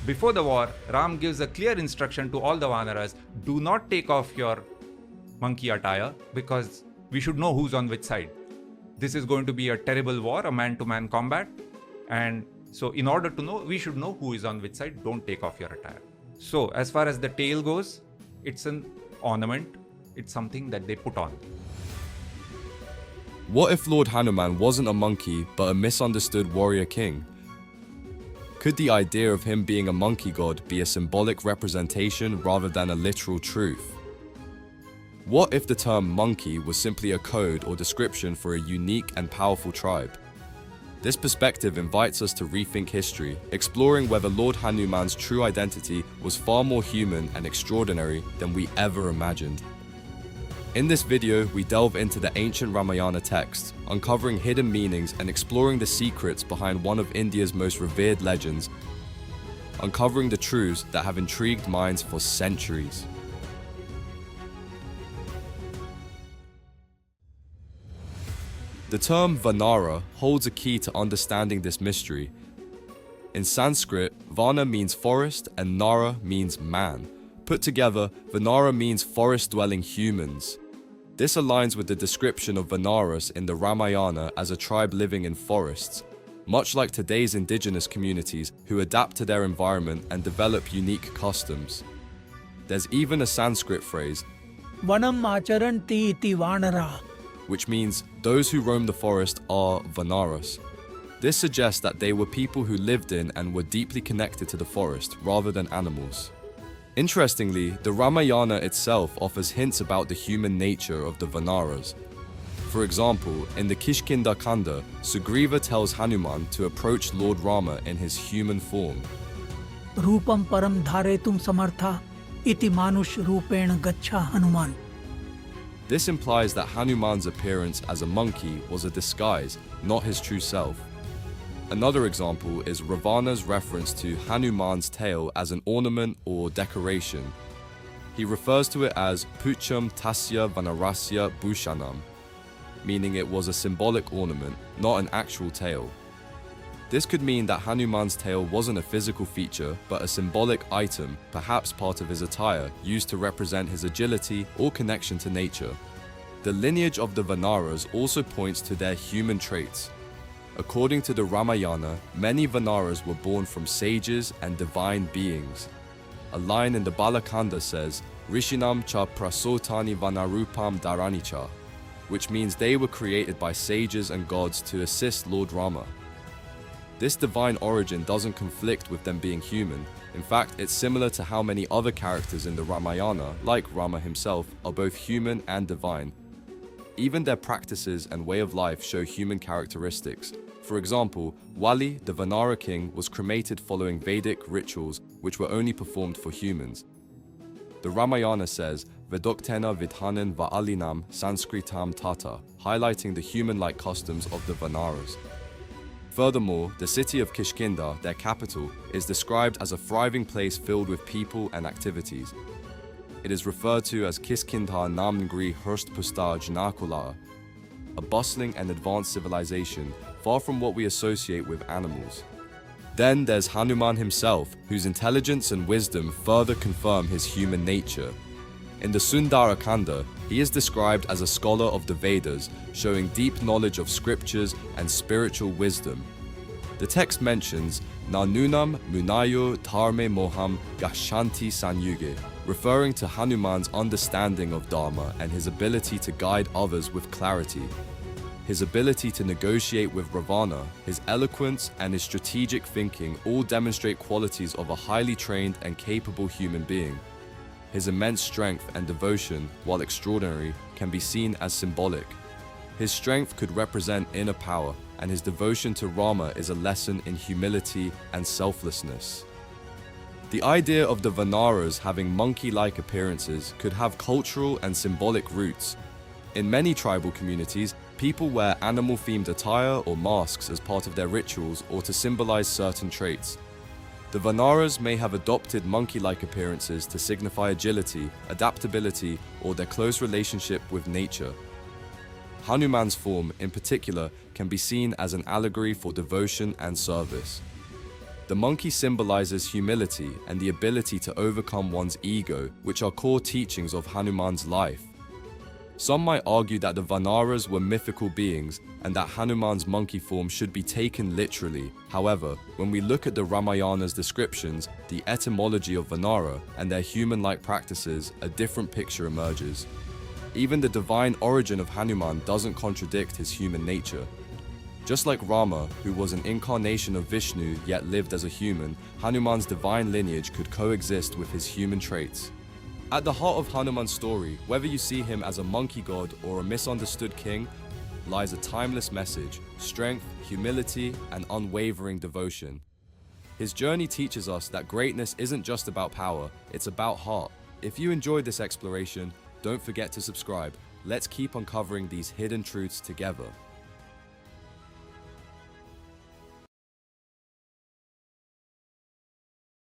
Before the war, Ram gives a clear instruction to all the Vanaras, do not take off your monkey attire because we should know who's on which side. This is going to be a terrible war, a man-to-man combat. And so in order to know, we should know who is on which side. Don't take off your attire. So as far as the tail goes, it's an ornament. It's something that they put on. What if Lord Hanuman wasn't a monkey but a misunderstood warrior king? Could the idea of him being a monkey god be a symbolic representation rather than a literal truth? What if the term monkey was simply a code or description for a unique and powerful tribe? This perspective invites us to rethink history, exploring whether Lord Hanuman's true identity was far more human and extraordinary than we ever imagined. In this video, we delve into the ancient Ramayana text, uncovering hidden meanings and exploring the secrets behind one of India's most revered legends, uncovering the truths that have intrigued minds for centuries. The term Vanara holds a key to understanding this mystery. In Sanskrit, Vana means forest and Nara means man. Put together, Vanara means forest-dwelling humans. This aligns with the description of Vanaras in the Ramayana as a tribe living in forests, much like today's indigenous communities who adapt to their environment and develop unique customs. There's even a Sanskrit phrase, Vanam acharanti iti vanara, which means those who roam the forest are Vanaras. This suggests that they were people who lived in and were deeply connected to the forest rather than animals. Interestingly, the Ramayana itself offers hints about the human nature of the Vanaras. For example, in the Kishkinda Kanda, Sugriva tells Hanuman to approach Lord Rama in his human form. Rupam param dharetum samartha, iti manush rupen gaccha Hanuman. This implies that Hanuman's appearance as a monkey was a disguise, not his true self. Another example is Ravana's reference to Hanuman's tail as an ornament or decoration. He refers to it as Pucham Tasya Vanarasya Bhushanam, meaning it was a symbolic ornament, not an actual tail. This could mean that Hanuman's tail wasn't a physical feature, but a symbolic item, perhaps part of his attire, used to represent his agility or connection to nature. The lineage of the Vanaras also points to their human traits. According to the Ramayana, many Vanaras were born from sages and divine beings. A line in the Balakanda says, Rishinam cha prasotani vanarupam daranicha, which means they were created by sages and gods to assist Lord Rama. This divine origin doesn't conflict with them being human. In fact, it's similar to how many other characters in the Ramayana, like Rama himself, are both human and divine. Even their practices and way of life show human characteristics. For example, Wali, the Vanara king, was cremated following Vedic rituals which were only performed for humans. The Ramayana says, Vedoktena vidhanan va'alinam sanskritam tata, highlighting the human-like customs of the Vanaras. Furthermore, the city of Kishkinda, their capital, is described as a thriving place filled with people and activities. It is referred to as Kiskindha Namngri Hurst Pustaj Nakula, a bustling and advanced civilization, far from what we associate with animals. Then there's Hanuman himself, whose intelligence and wisdom further confirm his human nature. In the Sundara Kanda, he is described as a scholar of the Vedas, showing deep knowledge of scriptures and spiritual wisdom. The text mentions Nanunam Munayo Dharme Moham Gashanti Sanyuge, referring to Hanuman's understanding of Dharma and his ability to guide others with clarity. His ability to negotiate with Ravana, his eloquence, and his strategic thinking all demonstrate qualities of a highly trained and capable human being. His immense strength and devotion, while extraordinary, can be seen as symbolic. His strength could represent inner power, and his devotion to Rama is a lesson in humility and selflessness. The idea of the Vanaras having monkey-like appearances could have cultural and symbolic roots. In many tribal communities, people wear animal-themed attire or masks as part of their rituals or to symbolize certain traits. The Vanaras may have adopted monkey-like appearances to signify agility, adaptability, or their close relationship with nature. Hanuman's form, in particular, can be seen as an allegory for devotion and service. The monkey symbolizes humility and the ability to overcome one's ego, which are core teachings of Hanuman's life. Some might argue that the Vanaras were mythical beings and that Hanuman's monkey form should be taken literally. However, when we look at the Ramayana's descriptions, the etymology of Vanara, and their human-like practices, a different picture emerges. Even the divine origin of Hanuman doesn't contradict his human nature. Just like Rama, who was an incarnation of Vishnu yet lived as a human, Hanuman's divine lineage could coexist with his human traits. At the heart of Hanuman's story, whether you see him as a monkey god or a misunderstood king, lies a timeless message: strength, humility, and unwavering devotion. His journey teaches us that greatness isn't just about power, it's about heart. If you enjoyed this exploration, don't forget to subscribe. Let's keep uncovering these hidden truths together.